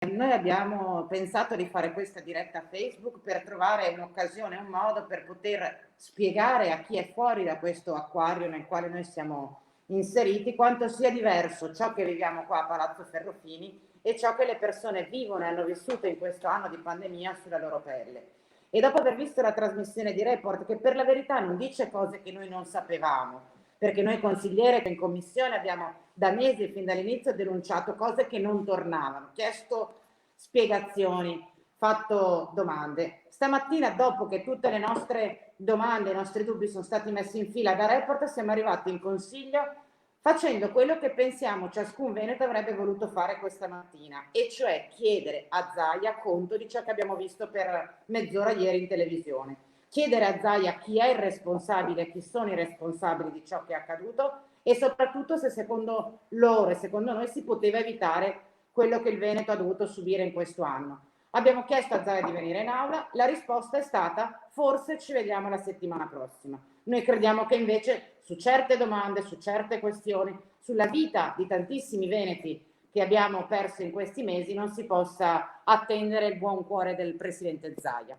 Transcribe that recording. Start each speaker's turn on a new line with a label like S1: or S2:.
S1: Noi abbiamo pensato di fare questa diretta Facebook per trovare un'occasione, un modo per poter spiegare a chi è fuori da questo acquario nel quale noi siamo inseriti quanto sia diverso ciò che viviamo qua a Palazzo Ferrofini e ciò che le persone vivono e hanno vissuto in questo anno di pandemia sulla loro pelle. E dopo aver visto la trasmissione di Report, che per la verità non dice cose che noi non sapevamo, perché noi consigliere che in commissione abbiamo da mesi, fin dall'inizio, denunciato cose che non tornavano, chiesto spiegazioni, fatto domande. Stamattina, dopo che tutte le nostre domande, i nostri dubbi sono stati messi in fila da Report, siamo arrivati in consiglio facendo quello che pensiamo ciascun veneto avrebbe voluto fare questa mattina, e cioè chiedere a Zaia conto di ciò che abbiamo visto per mezz'ora ieri in televisione. Chiedere a Zaia chi è il responsabile, chi sono i responsabili di ciò che è accaduto e soprattutto se secondo loro e secondo noi si poteva evitare quello che il Veneto ha dovuto subire in questo anno. Abbiamo chiesto a Zaia di venire in aula, la risposta è stata forse ci vediamo la settimana prossima. Noi crediamo che invece su certe domande, su certe questioni, sulla vita di tantissimi veneti che abbiamo perso in questi mesi non si possa attendere il buon cuore del presidente Zaia.